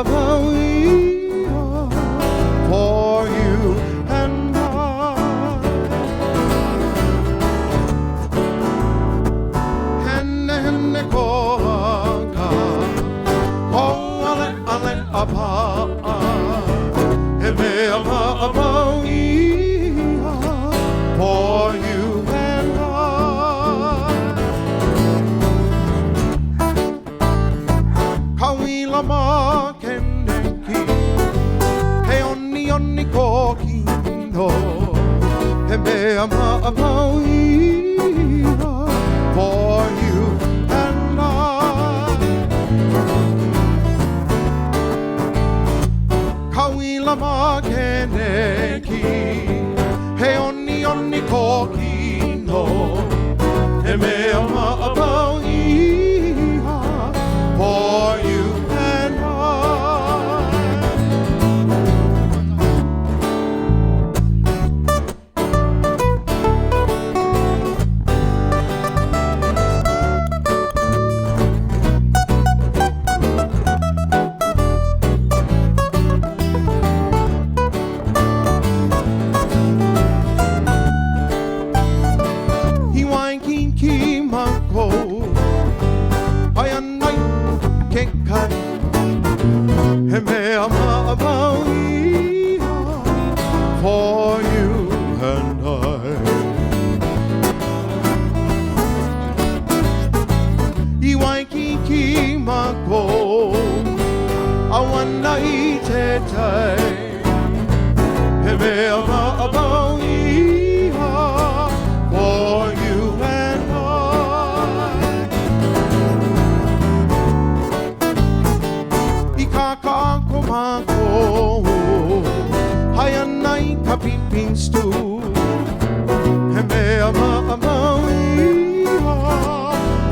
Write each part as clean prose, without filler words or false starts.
for you and I. Henne koaka, oh ale apa, he me apa for you and I. Kawila ma keneki, he onni ko kino, he me ama for you and I. Kawila ma keneki, he onni ko kino, he me ama for you and I. Hiwaiki mako, ayanai kekai, he me ama for you and I. Hiwaiki mako, awanai te tai, he me ama for you and I. Ikaka komako, hayanai kapiping stu, he me ama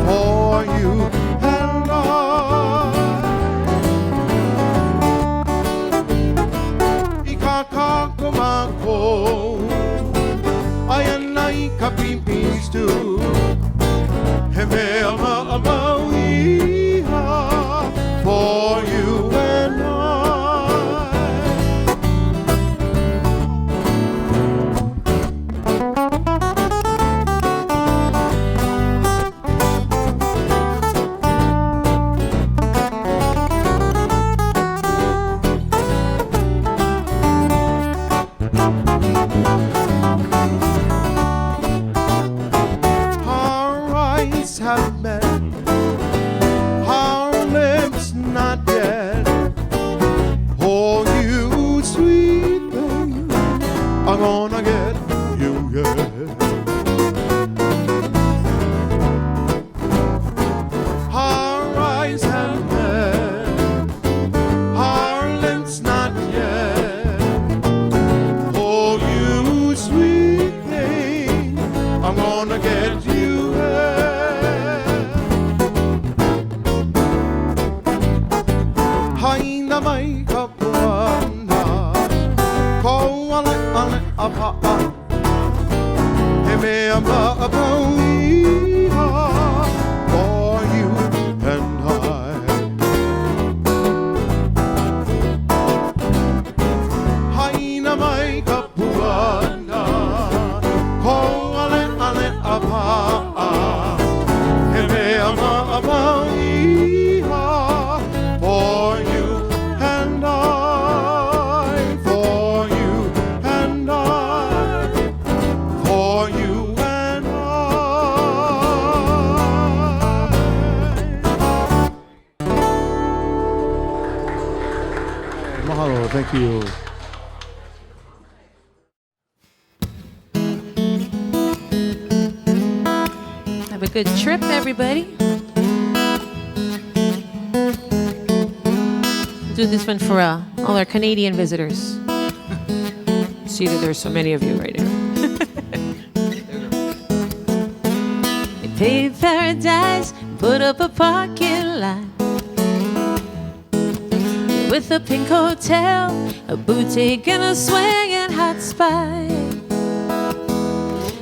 for you and I. Ikaka komako, ayanai kapiping stu, he me ama for you and I. Our eyes have met, our lips not yet. Oh, you sweet thing, I'm gonna get you, yeah. Our eyes have met, our lips not yet. Oh, you sweet thing, I'm gonna get you, yeah. Haina mai kapuana, ko ale apa, he me ama for you and I. Haina mai kapuana, ko ale apa, he me ama for you and I, for you and I, for you and I. Mahalo, thank you. Have a good trip, everybody. Do this one for all our Canadian visitors. See that there's so many of you right now. They paved paradise, put up a parking lot with a pink hotel, a boutique, and a swinging hot spot.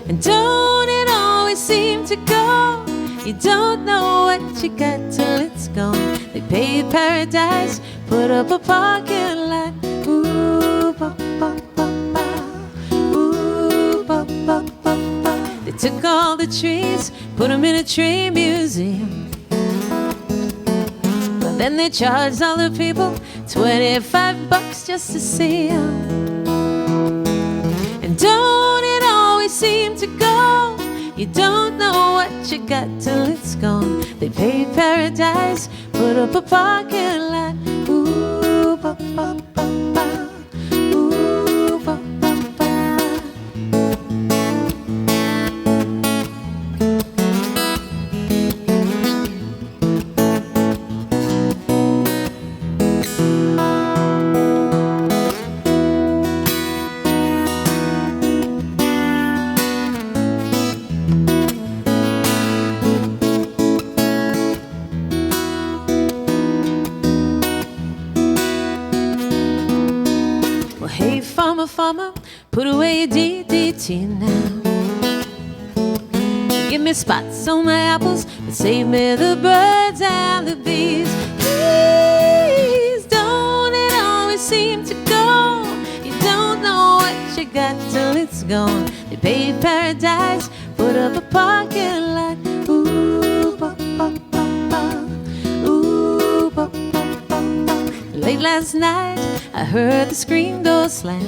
And don't it always seem to go? You don't know what you got till it's gone. They paved paradise, put up a parking lot. Ooh, ba, ba, ba, ba. Ooh, ba, ba, ba, ba. They took all the trees, put them in a tree museum. But then they charged all the people $25 just to see them. And don't it always seem to go? You don't know what you got till it's gone. They paved paradise, put up a parking lot. Ooh, ba, ba, ba, ba. Ooh, ba, ba, ba, ba. Farmer, put away your DDT now. Give me spots on my apples, but save me the birds and the bees. Please, don't it always seem to go? You don't know what you got till it's gone. They paved paradise, put up a parking lot. Ooh, ba, ba, ba, ba. Ooh, ba, ba, ba, ba. Late last night, I heard the screen door slam.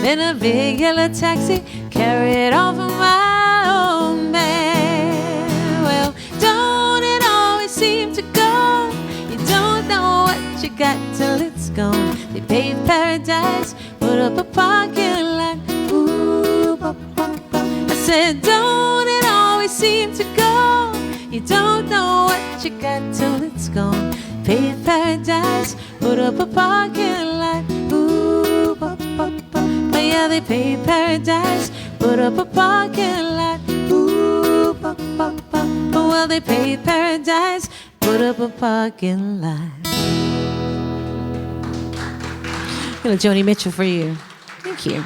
Then a big yellow taxi carried off of my old man. Well, don't it always seem to go? You don't know what you got till it's gone. They paved paradise, put up a parking lot. Ooh, ba, ba, ba. I said, don't it always seem to go? You don't know what you got till it's gone. Paved paradise, put up a parking lot. Ooh, ba, ba, ba. Yeah, they paved paradise, put up a parking lot. Ooh, ba, ba, ba. Oh, well, they paved paradise, put up a parking lot. Little Joni Mitchell for you. Thank you.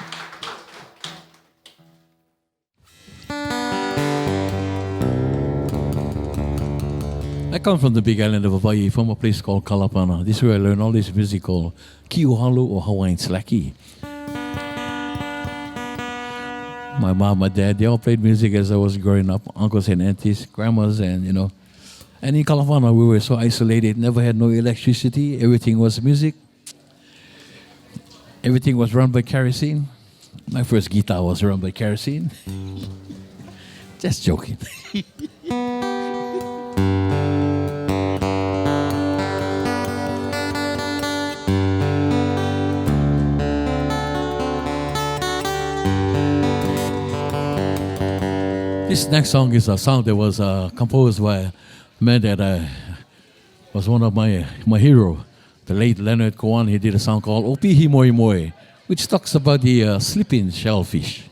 I come from the big island of Hawaii, from a place called Kalapana. This is where I learned all this music called Kiuhalu or Hawaiian Slacky. My mom, my dad, they all played music as I was growing up. Uncles and aunties, grandmas, and you know. And in Kalapana, we were so isolated, never had no electricity. Everything was music. Everything was run by kerosene. My first guitar was run by kerosene. Just joking. This next song is a song that was composed by a man that was one of my hero, the late Leonard Kaapana. He did a song called Opihi Moi Moi, which talks about the sleeping shellfish.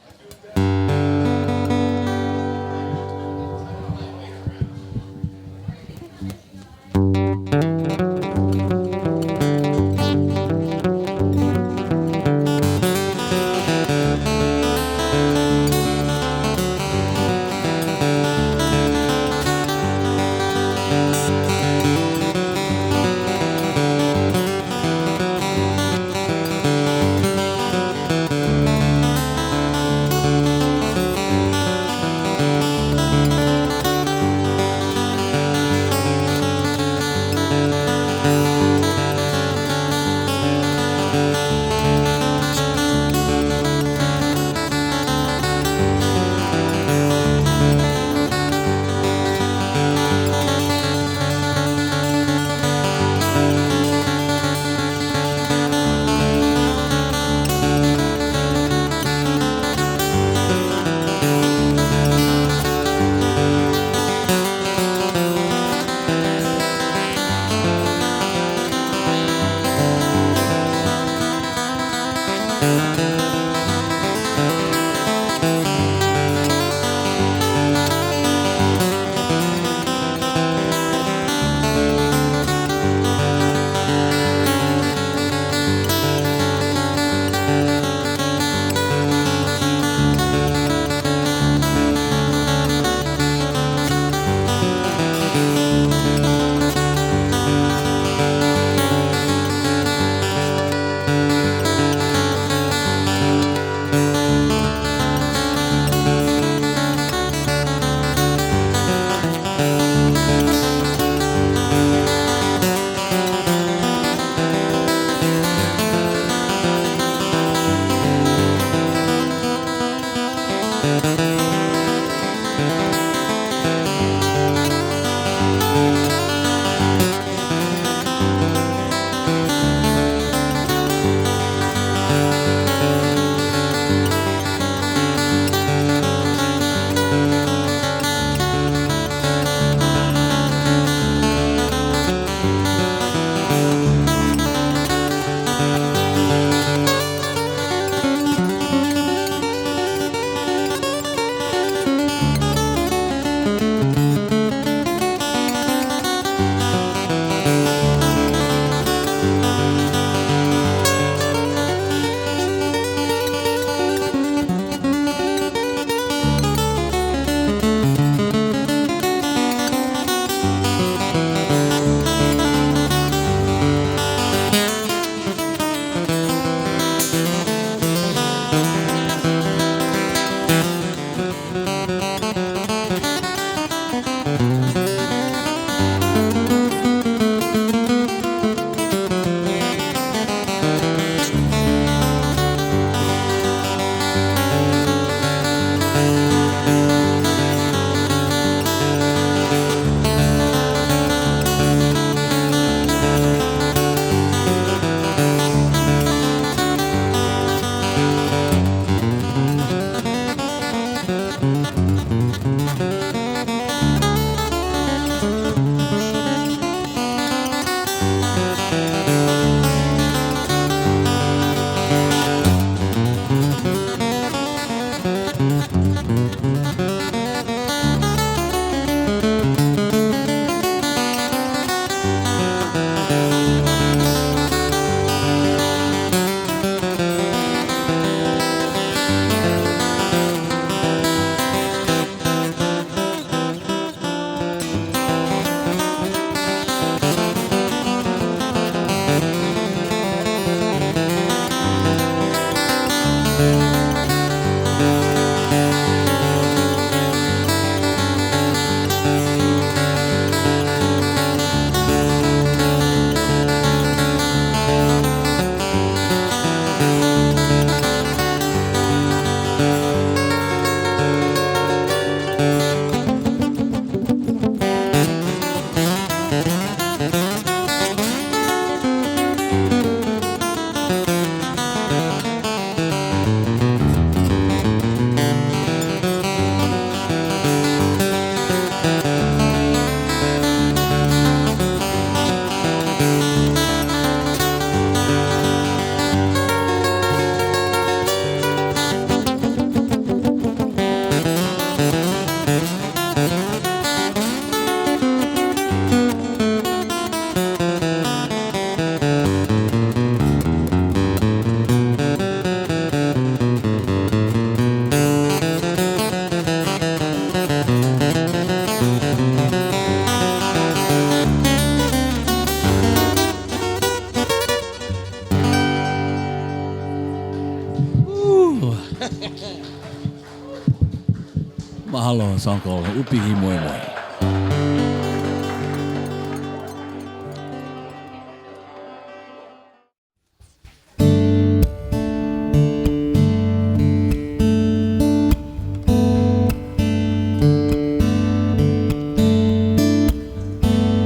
mahalo, a song called Upihi Moe Moe.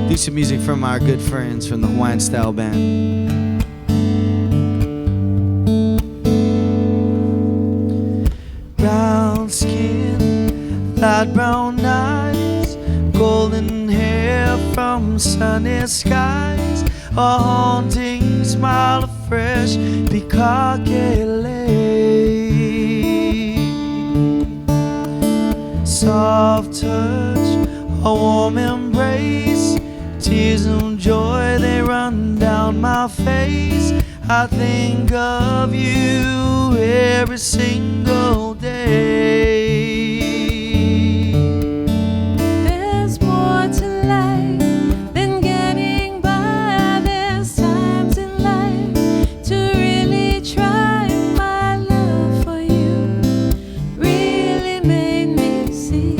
Do some music from our good friends from the Hawaiian Style Band. Brown skin, light brown eyes, golden hair from sunny skies, a haunting smile of fresh pikakele. Soft touch, a warm embrace, tears of joy, they run down my face. I think of you every single day. There's more to life than getting by. There's times in life to really try. My love for you really made me see.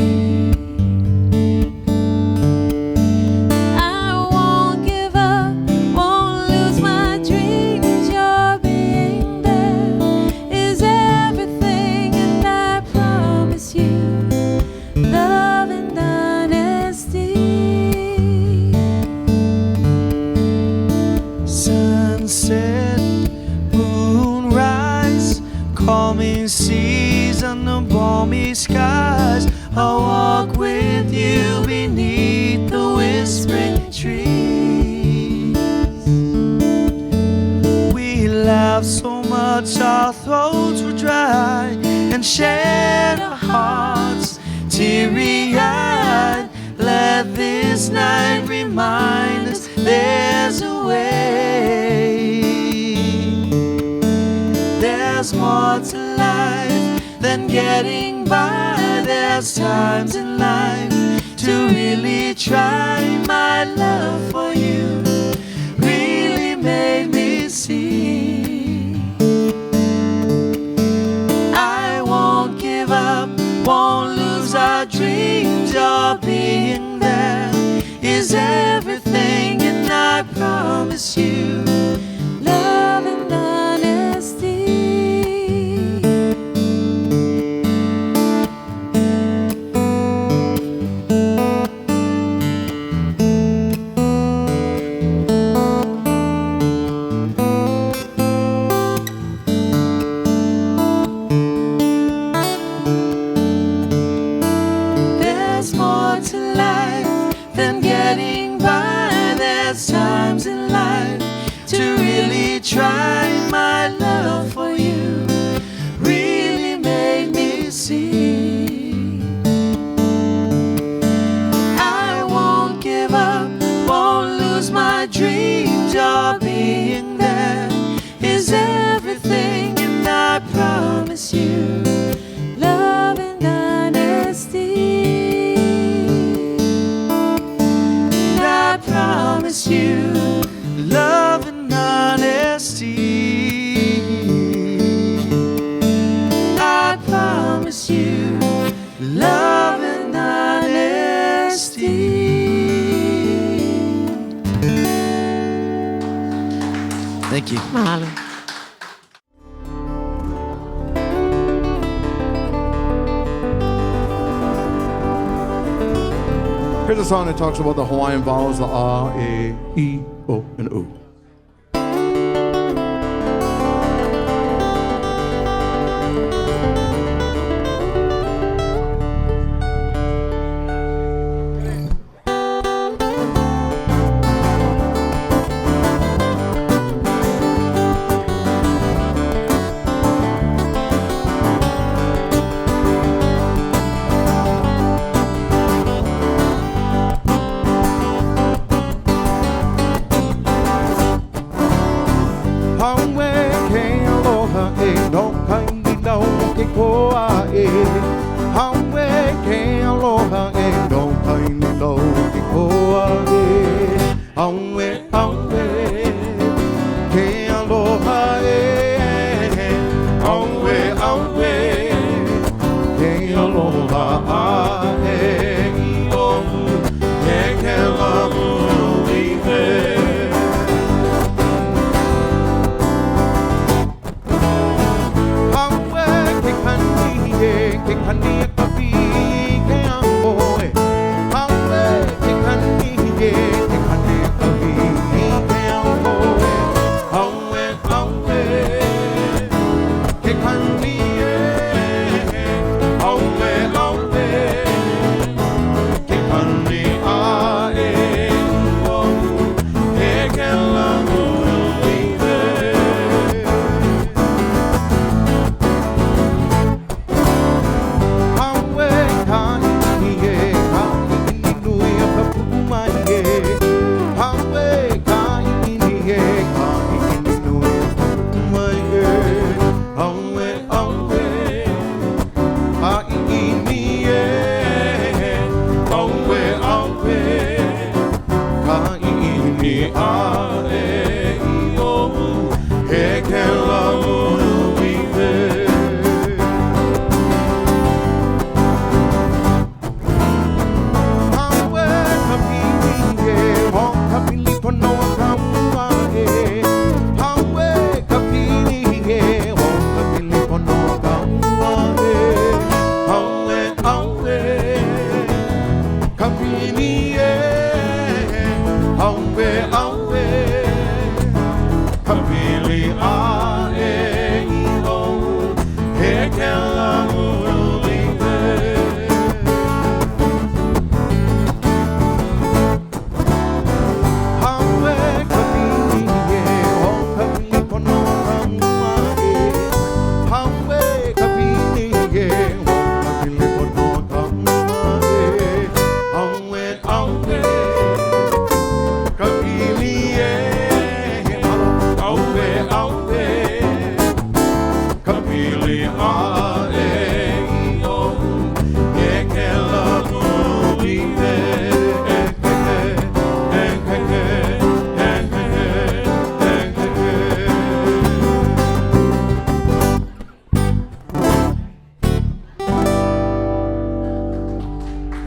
I won't give up, won't lose my dreams. Your being there is everything, and I promise you love and honesty. Sunset, moonrise, calming seas under balmy skies. I'll walk with you beneath the whispering trees. We laughed so much our throats were dry, and shared our hearts teary-eyed. Let this night remind us there's a way. There's more to life than getting by. There's times in life to really try. My love for you really made me see. I won't give up, won't lose our dreams. Your being there is everything, and I promise you love and honesty. There's more to life than getting by. There's times in life to really try. My love for you really made me see. I won't give up, won't lose my dreams. Your being there is everything, and I promise you love and honesty. And I promise you love and honesty. I promise you love and honesty. Thank you. Mahalo. Here's a song that talks about the Hawaiian vowels, the A, E, O, and U. Aloha,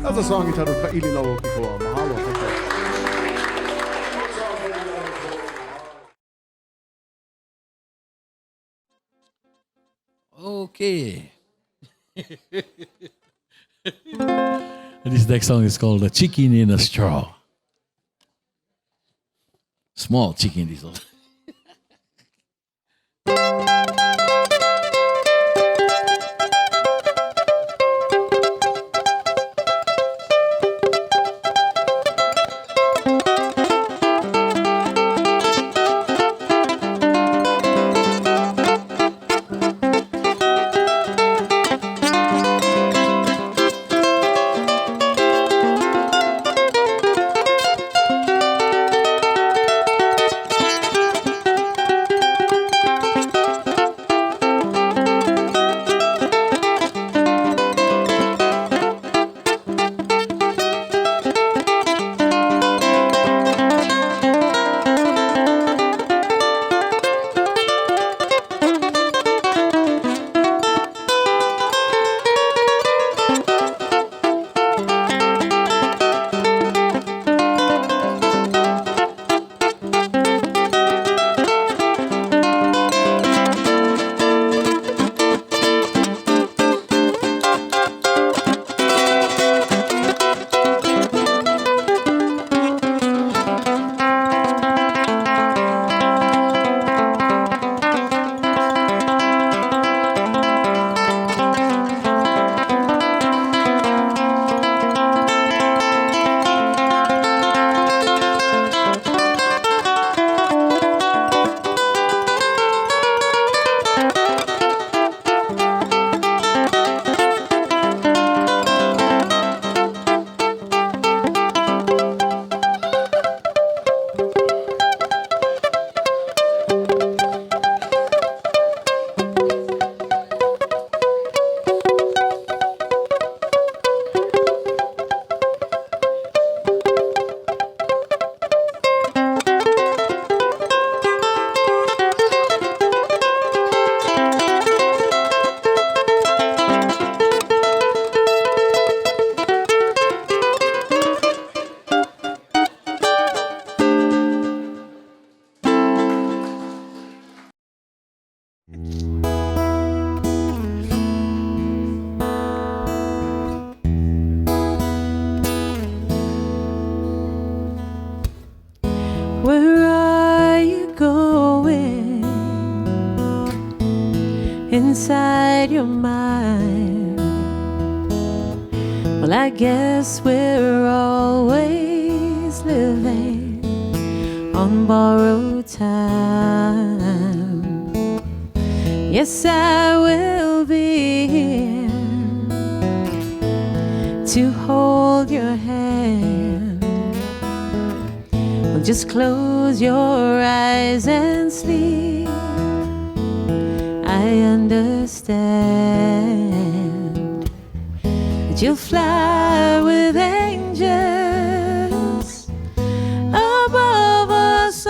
That's a song entitled Ka'ili Lau Kikoa. Mahalo. Okay. This next song is called The Chicken in a Straw. Small chicken, this one. Where are you going inside your mind? Well, I guess we're always living on borrowed time. Yes, I will be here to hold your hand. Well, just close your eyes and sleep. I understand that you'll fly with angels above us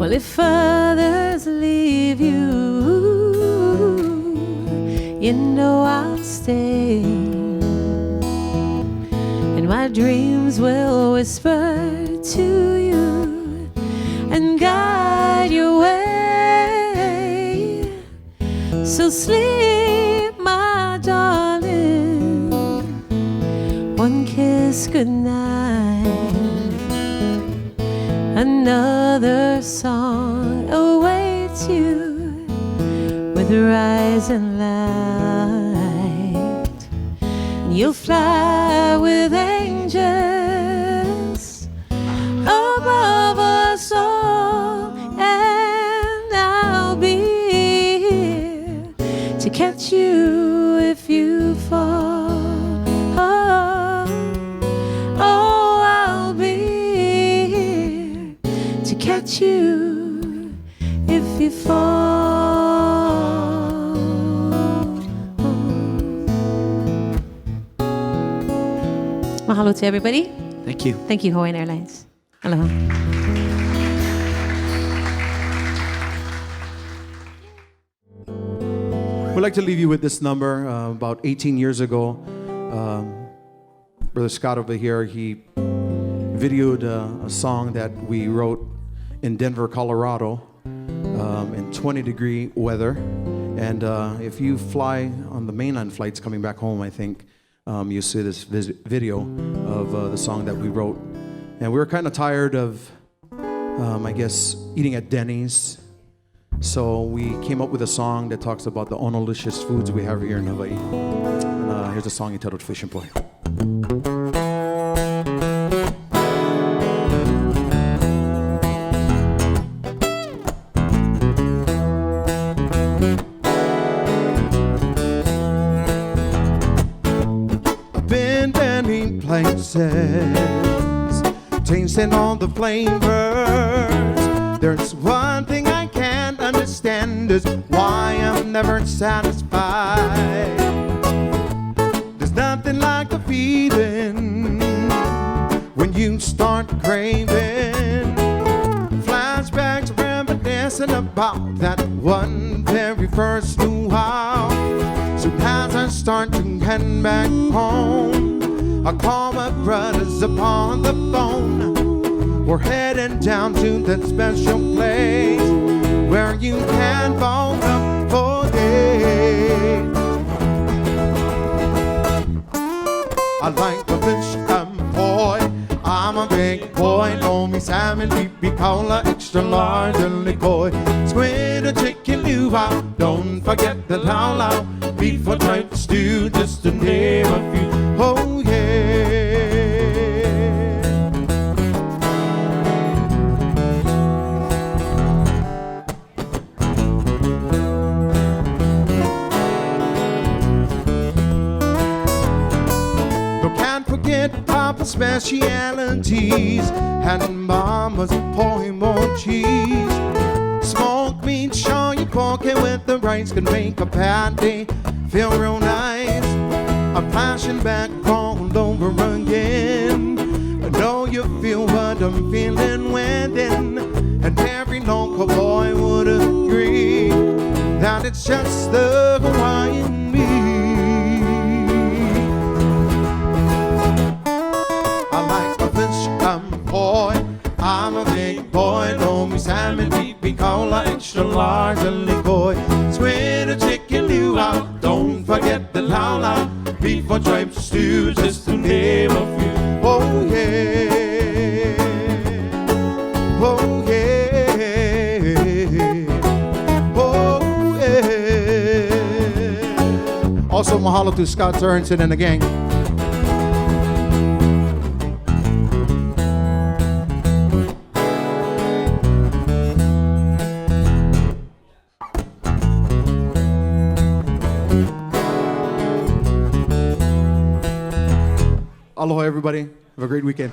Well, if others leave you, you know I'll stay, and my dreams will whisper to you and guide your way. So sleep, my darling, one kiss goodnight. Another song awaits you with rising light. And you'll fly with angels above us all, and I'll be here to catch you if you fall. Oh, I'll be here to catch you if you fall. Mahalo to everybody. Thank you. Thank you, Hawaiian Airlines. Aloha. We'd like to leave you with this number. About 18 years ago, Brother Scott over here, he videoed a song that we wrote in Denver, Colorado, in 20-degree weather. And if you fly on the mainline flights coming back home, I think you'll see this video of the song that we wrote. And we were kind of tired of, I guess, eating at Denny's. So we came up with a song that talks about the onolicious foods we have here in Hawaii. And here's a song entitled Fishing Boy. I've been many places, tasting all the flavors. There's one thing I can't understand, is why I'm never satisfied. There's nothing like the feeling when you start craving. Flashbacks reminiscing about that one very first luau. So as I start to head back home, I call my brothers upon the phone. We're heading down to that special place where you can phone up for days. I like the fish and boy, I'm a big boy. Know me salmon, deep cola, extra large and liquor. Squid or chicken luau, don't forget the lao, beef or tripe stew, just to name a few. Oh yeah. Papa's specialities and Mama's pouring cheese. Smoked meat, show you porky with the rice can make a patty feel real nice. I'm flashing back all over again. I know you feel what I'm feeling within, and every local boy would agree that it's just the Hawaiian me. Boy, I'm a big boy, know me salmon, deep cola, extra large and liquor. Squid or chicken luau, don't forget the lao, beef or tripe stew, just to name a few. Oh yeah, oh yeah, oh yeah. Also mahalo to Scott Sorensen and the gang. Aloha, everybody. Have a great weekend.